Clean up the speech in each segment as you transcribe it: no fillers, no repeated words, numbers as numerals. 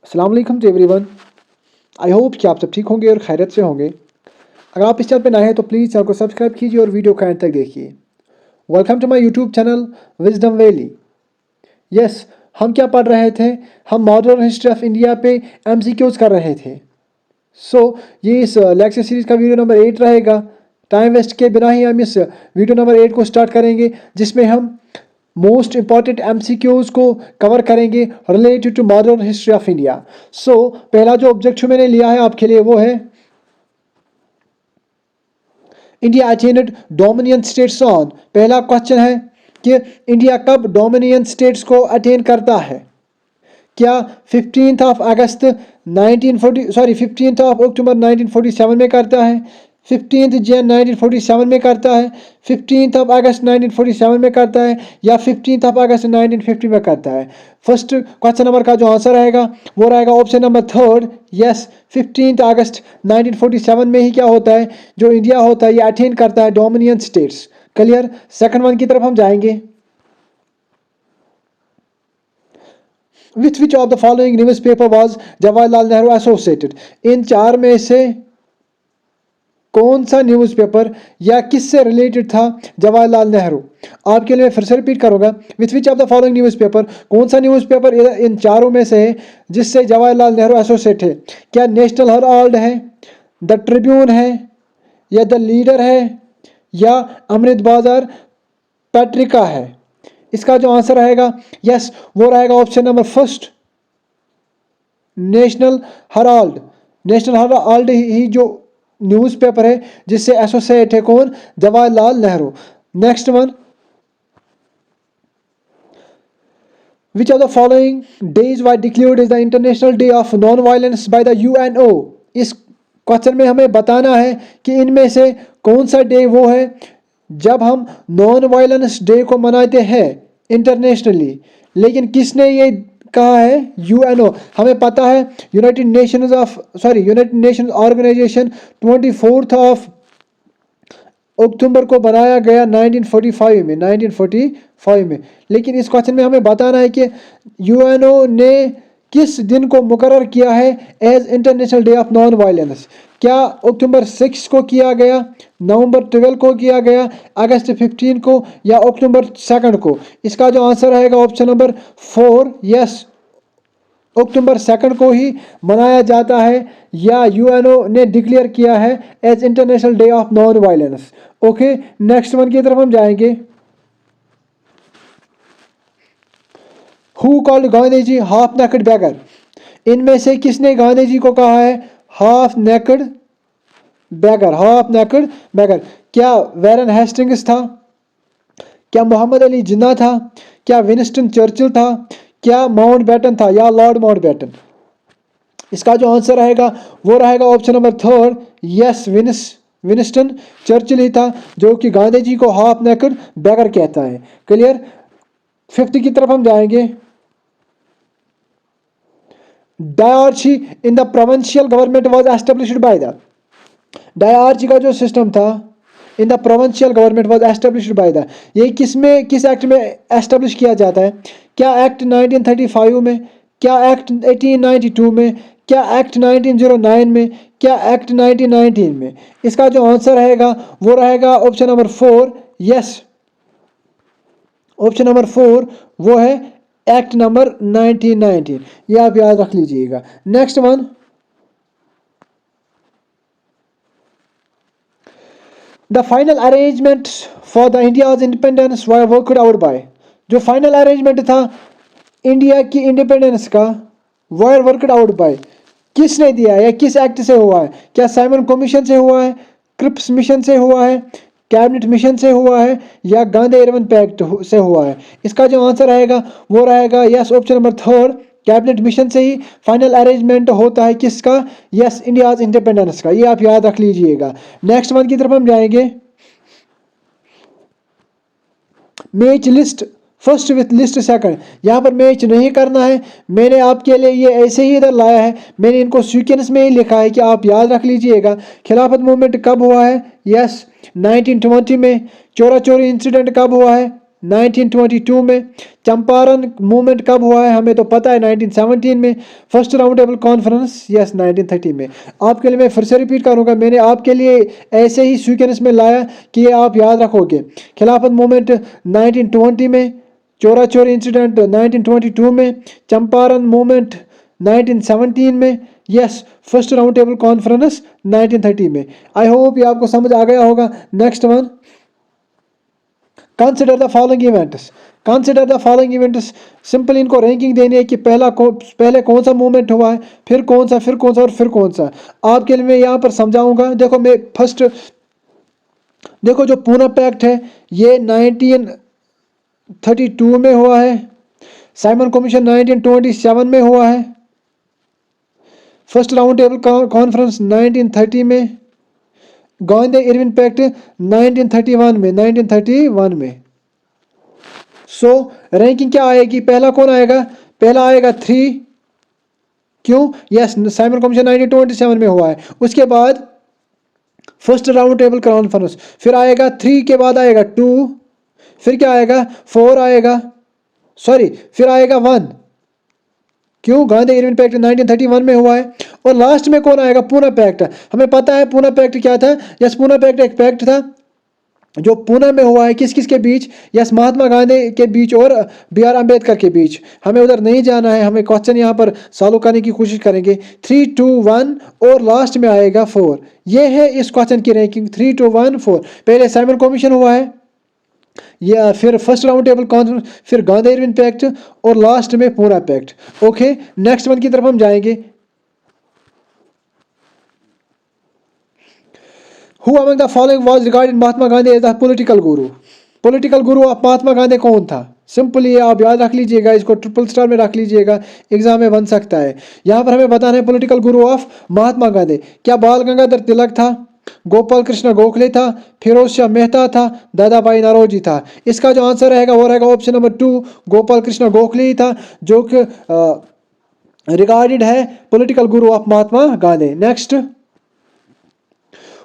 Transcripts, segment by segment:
अस्सलाम वालेकुम to everyone. I hope कि आप सब ठीक होंगे और खैरियत से होंगे। अगर आप इस चैनल पर नए हैं तो प्लीज़ चैनल को सब्सक्राइब कीजिए और वीडियो का एंड तक देखिए। Welcome to my YouTube channel Wisdom Valley. Yes, हम क्या पढ़ रहे थे? हम मॉडर्न हिस्ट्री ऑफ इंडिया पे MCQs कर रहे थे। ये इस लेक्चर सीरीज का वीडियो नंबर 8 रहेगा। टाइम वेस्ट के बिना ही हम इस वीडियो नंबर 8 को स्टार्ट करेंगे, जिसमें हम मोस्ट इंपॉर्टेंट MCQs को कवर करेंगे related to modern history of India. पहला जो ऑब्जेक्टिव मैंने लिया है आपके लिए वो है India attend dominion states on. पहला क्वेश्चन है कि इंडिया कब डोमिनियन स्टेट्स को अटेन करता है? क्या 15 अगस्त 15 अक्टूबर 1947 में करता है, 15 जन 1947 में करता है, 15 अगस्त 1947 में करता है, या 15 अगस्त 1950 में करता है? फर्स्ट क्वेश्चन नंबर का जो आंसर रहेगा वो रहेगा ऑप्शन नंबर थर्ड। यस, 15 अगस्त 1947 में ही क्या होता है, जो इंडिया होता है ये अटेन करता है dominion states. Clear? Second one की तरफ हम जाएंगे। With which of the following newspaper was Jawaharlal Nehru associated? इन चार में से कौन सा न्यूज़पेपर या किससे रिलेटेड था जवाहरलाल नेहरू? आपके लिए फिर से रिपीट करूंगा। With which of the following newspaper, कौन सा न्यूज़पेपर इन चारों में से है जिससे जवाहरलाल नेहरू एसोसिएट है? क्या नेशनल हेराल्ड है, द ट्रिब्यून है, या द लीडर है, या अमृत बाजार पत्रिका है? इसका जो आंसर रहेगा यस वो रहेगा option number first, National Herald. National Herald ही जो न्यूज़पेपर है जिससे एसोसिएट है कौन? Jawaharlal Nehru. Next one, which of the following days was declared as the international day of non violence by the UNO? इस क्वेश्चन में हमें बताना है कि इनमें से कौन सा डे वो है जब हम नॉन वायलेंस डे को मनाते हैं इंटरनेशनली। लेकिन किसने ये कहा है? UNO। हमें पता है यूनाइटेड नेशंस ऑर्गेनाइजेशन 24 अक्टूबर को बनाया गया 1945 में। लेकिन इस क्वेश्चन में हमें बताना है कि UNO ने किस दिन को मुकर्रर किया है as international day of non violence? क्या अक्टूबर 6 को किया गया, नवंबर 12 को किया गया, अगस्त 15 को, या अक्टूबर 2 को? इसका जो आंसर रहेगा ऑप्शन नंबर 4। यस, अक्टूबर 2 को ही मनाया जाता है या UNO ने डिक्लेयर किया है as international day of non violence. Okay, next one की तरफ हम जाएंगे। Who called Gandhi ji half naked beggar? इनमें से किसने गांधी जी को कहा है half naked beggar? Half naked beggar. क्या वैरन हेस्टिंग्स था, क्या मोहम्मद अली जिन्ना था, क्या विंस्टन चर्चिल था, क्या माउंटबेटन था, या लॉर्ड माउंटबेटन? इसका जो आंसर रहेगा वो रहेगा option number third. Yes, Winston Churchill ही था जो कि गांधी जी को हाफ नेकेड बैगर कहता है। क्लियर? फिफ्थ की तरफ हम जाएंगे। Dyarchy in the provincial government was established by the. Dyarchy का जो सिस्टम था in the provincial government was established by the, ये किस एक्ट में एस्टेब्लिश किया जाता है? क्या एक्ट 1935 में, क्या एक्ट 1892 में, क्या एक्ट 1909 में, क्या एक्ट 1919 में? इसका जो आंसर रहेगा वो रहेगा option number 4। Yes, option number 4 वो है एक्ट नंबर 1919। ये आप याद रख लीजिएगा। Next one, the final arrangement for the India's independence were worked out by. जो फाइनल अरेंजमेंट था इंडिया की इंडिपेंडेंस का वर वर्कड आउट बाय किसने दिया है या किस एक्ट से हुआ है? क्या साइमन कमीशन से हुआ है, क्रिप्स मिशन से हुआ है, कैबिनेट मिशन से हुआ है, या गांधी इरविन पैक्ट से हुआ है? इसका जो आंसर रहेगा वो रहेगा yes, option number third, cabinet mission से ही फाइनल अरेंजमेंट होता है किसका? यस, इंडियाज इंडिपेंडेंस का। ये आप याद रख लीजिएगा। नेक्स्ट वन की तरफ हम जाएंगे। Match list first with list second. यहाँ पर मैच नहीं करना है, मैंने आपके लिए ये ऐसे ही इधर लाया है। मैंने इनको सीक्वेंस में ही लिखा है कि आप याद रख लीजिएगा। खिलाफत मूवमेंट कब हुआ है? यस, 1920 में। चोरा चोरी इंसिडेंट कब हुआ है? 1922 में। चंपारण मूवमेंट कब हुआ है हमें तो पता है 1917 में। First round table conference yes 1930 में। आपके लिए मैं फिर से रिपीट करूंगा, मैंने आपके लिए ऐसे ही सीक्वेंस में लाया कि ये आप याद रखोगे। खिलाफत मूवमेंट 1920 में, चोरा चोरी इंसिडेंट 1922 में, चंपारण मूवमेंट 1917 में, yes first round table conference 1930 में। आई होप ये आपको समझ आ गया होगा। Next one, consider the following events. Consider the following events, simple इनको रैंकिंग देनी है कि पहले कौन सा मूवमेंट हुआ है, फिर कौन सा, फिर कौन सा और फिर कौन सा। आपके लिए मैं यहाँ पर समझाऊंगा। देखो मैं फर्स्ट, देखो जो पूना पैक्ट है ये 1932 में हुआ है। साइमन कमीशन 1927 में हुआ है। फर्स्ट राउंड टेबल कॉन्फ्रेंस 1930 में। गांधी इरविन पैक्ट 1931 में। सो रैंकिंग क्या आएगी, पहला कौन आएगा, पहला आएगा 3, क्यों, यस साइमन कमीशन 1927 में हुआ है। उसके बाद फर्स्ट राउंड टेबल कॉन्फ्रेंस, फिर आएगा 3 के बाद आएगा 2, फिर क्या आएगा 4 आएगा, सॉरी फिर आएगा 1, क्यों, गांधी इरविन पैक्ट 1931 में हुआ है। और लास्ट में कौन आएगा, पूना पैक्ट। हमें पता है पूना पैक्ट क्या था, यस पूना पैक्ट एक पैक्ट था जो पूना में हुआ है, किस किस के बीच, यस महात्मा गांधी के बीच और BR अम्बेडकर के बीच। हमें उधर नहीं जाना है, हमें क्वेश्चन यहाँ पर सॉल्व करने की कोशिश करेंगे। 3, 2, 1 और लास्ट में आएगा 4। ये है इस क्वेश्चन की रैंकिंग 3, 2, 1, 4। पहले साइमन कमीशन हुआ है, या फिर फर्स्ट राउंड टेबल कॉन्फ्रेंस, फिर गांधी इरविन पैक्ट और लास्ट में Poona pact. Okay next one की तरफ हम जाएंगे। Who among the following was regarded Mahatma Gandhi as the political guru. Political guru of Mahatma Gandhi कौन था, सिंपली आप याद रख लीजिएगा, इसको ट्रिपल स्टार में रख लीजिएगा, एग्जाम में बन सकता है। यहाँ पर हमें बताना है पॉलिटिकल गुरु ऑफ महात्मा गांधी। क्या बाल गंगाधर तिलक था, गोपाल कृष्ण गोखले था, फिरोज शाह मेहता था, दादा भाई नौरोजी था। इसका जो आंसर रहेगा वो रहेगा ऑप्शन नंबर 2, गोपाल कृष्ण गोखले ही था, जो कि रिगार्डेड है political guru of Mahatma Gandhi. Next,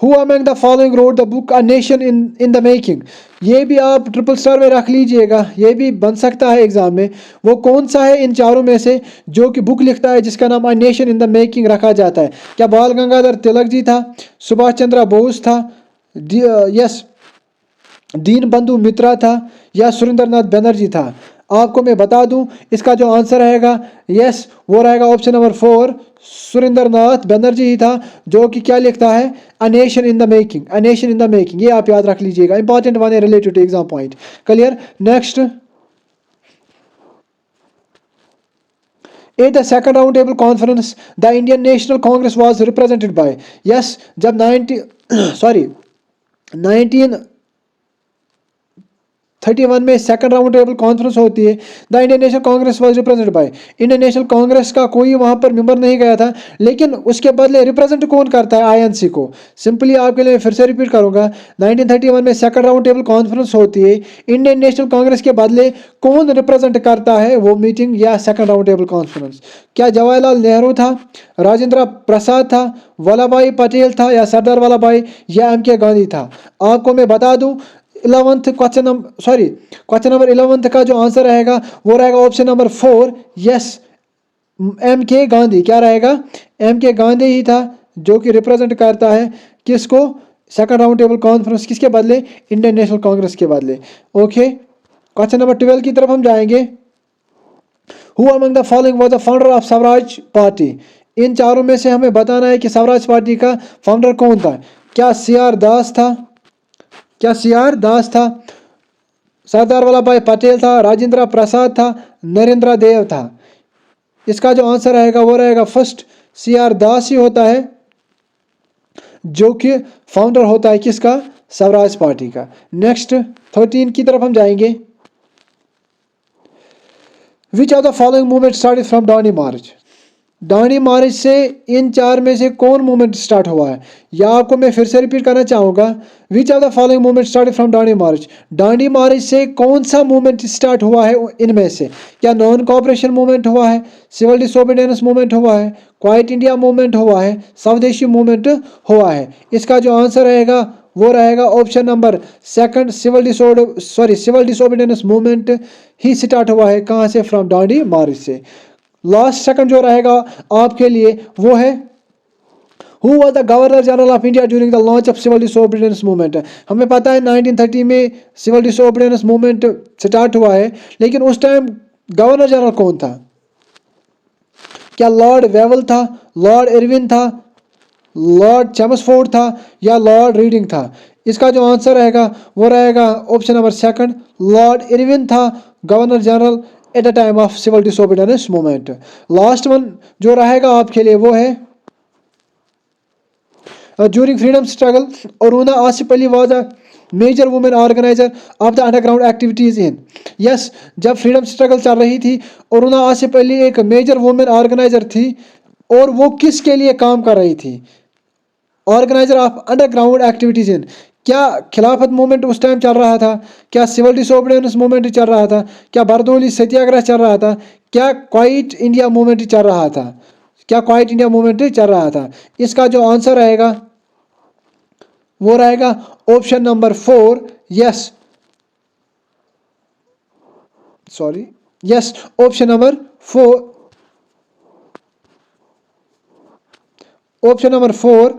Who among the following wrote the book A Nation in the Making। ये भी आप ट्रिपल स्टार में रख लीजिएगा, ये भी बन सकता है एग्जाम में। वो कौन सा है इन चारों में से जो कि बुक लिखता है जिसका नाम A Nation in the Making रखा जाता है। क्या बाल गंगाधर तिलक जी था, सुभाष चंद्र बोस था, यस दीन बंधु मित्रा था, या सुरेंद्रनाथ बनर्जी था। आपको मैं बता दूं इसका जो आंसर रहेगा यस वो रहेगा ऑप्शन नंबर 4, सुरेंद्रनाथ बनर्जी ही था, जो कि क्या लिखता है a nation in the making. A nation in the making ये आप याद रख लीजिएगा, इंपॉर्टेंट वन है related to exam point. Clear. Next, at the second round table conference the Indian National Congress was represented by, yes जब 1931 में second round table conference होती है, the Indian National Congress was represented bye. Indian National Congress का कोई वहां पर member नहीं गया था, लेकिन उसके बदले रिप्रेजेंट कौन करता है, INC को। सिंपली आपके लिए फिर से रिपीट करूंगा, 1931 में सेकंड राउंड टेबल कॉन्फ्रेंस होती है, इंडियन नेशनल कांग्रेस के बदले कौन रिप्रेजेंट करता है वो मीटिंग या सेकंड राउंड टेबल कॉन्फ्रेंस। क्या जवाहरलाल नेहरू था, राजेंद्र प्रसाद था, वल्लभ भाई पटेल था, या सरदार वल्लभ भाई या MK गांधी था। आपको मैं बता दूं 11th क्वेश्चन नंबर 11 का जो आंसर रहेगा वो रहेगा option number 4, yes MK Gandhi. क्या रहेगा, MK गांधी ही था जो कि रिप्रेजेंट करता है किसको, सेकंड राउंड टेबल कॉन्फ्रेंस, किसके बदले, इंडियन नेशनल कांग्रेस के बदले। ओके क्वेश्चन नंबर 12 की तरफ हम जाएंगे। Who among the following was the founder of Swaraj party. इन चारों में से हमें बताना है कि स्वराज पार्टी का फाउंडर कौन था। क्या CR दास था, क्या CR दास था, सरदार वल्लभ भाई पटेल था, राजेंद्र प्रसाद था, नरेंद्र देव था। इसका जो आंसर रहेगा वो रहेगा फर्स्ट CR दास ही होता है, जो कि फाउंडर होता है किसका, स्वराज पार्टी का। नेक्स्ट 13 की तरफ हम जाएंगे। Which of the following movement started from Dandi march. Dandi march से इन चार में से कौन मूवमेंट स्टार्ट हुआ है, या आपको मैं फिर से रिपीट करना चाहूँगा। Which of the following movement started from Dandi march. Dandi march से कौन सा मूवमेंट स्टार्ट हुआ है इनमें से। क्या नॉन कोऑपरेशन मूवमेंट हुआ है, सिविल डिसोबीडियंस मूवमेंट हुआ है, क्वाइट इंडिया मूवमेंट हुआ है, स्वदेशी मूवमेंट हुआ है। इसका जो आंसर रहेगा वो रहेगा option number second, civil disobedience movement ही स्टार्ट हुआ है कहाँ से, फ्रॉम डांडी मार्च से। लास्ट सेकंड जो रहेगा आपके लिए वो है Who was the Governor General of India during the launch of Civil Disobedience Movement? हमें पता है 1930 में सिविल डिसोबीडियंस मूवमेंट स्टार्ट हुआ है, लेकिन उस टाइम गवर्नर जनरल कौन था? क्या लॉर्ड वेवल था, लॉर्ड इरविन था, लॉर्ड चेम्सफोर्ड था या लॉर्ड रीडिंग था? इसका जो आंसर रहेगा वो रहेगा option number second, Lord Irwin था governor general at the time of civil disobedience movement. Last one जो रहेगा आपके लिए वो है during freedom struggle, Aruna Asif Ali was a major woman organizer of the underground activities in. Yes, जब freedom struggle चल रही थी अरुणा आसिफ अली एक मेजर वुमेन ऑर्गेनाइजर थी, और वो किसके लिए काम कर रही थी? ऑर्गेनाइजर ऑफ अंडरग्राउंड एक्टिविटीज इन। क्या खिलाफत मूवमेंट उस टाइम चल रहा था? क्या सिविल डिसोबीडियंस मूवमेंट चल रहा था? क्या बरदौली सत्याग्रह चल रहा था? क्या क्वाइट इंडिया मूवमेंट चल रहा था? क्या क्वाइट इंडिया मूवमेंट चल रहा था? इसका जो आंसर रहेगा वो रहेगा option number 4, yes, option number 4,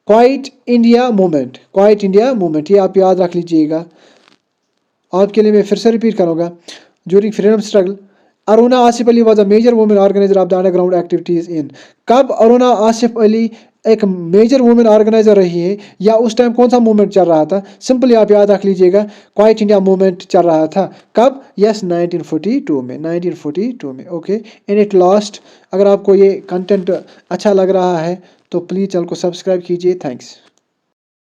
quite India movement, ये आप याद रख लीजिएगा। आपके लिए मैं फिर से रिपीट करूंगा। During freedom struggle Aruna Asif Ali was a major women organiser of the underground activities in. कब अरुणा आसिफ अली एक मेजर वुमेन ऑर्गेनाइजर रही है, या उस टाइम कौन सा मूवमेंट चल रहा था? सिंपली आप याद रख लीजिएगा, क्वाइट इंडिया मूवमेंट चल रहा था। कब? यस, 1942 में। ओके, इन इट लास्ट, अगर आपको ये कंटेंट अच्छा लग रहा है तो प्लीज़ चैनल को सब्सक्राइब कीजिए। थैंक्स।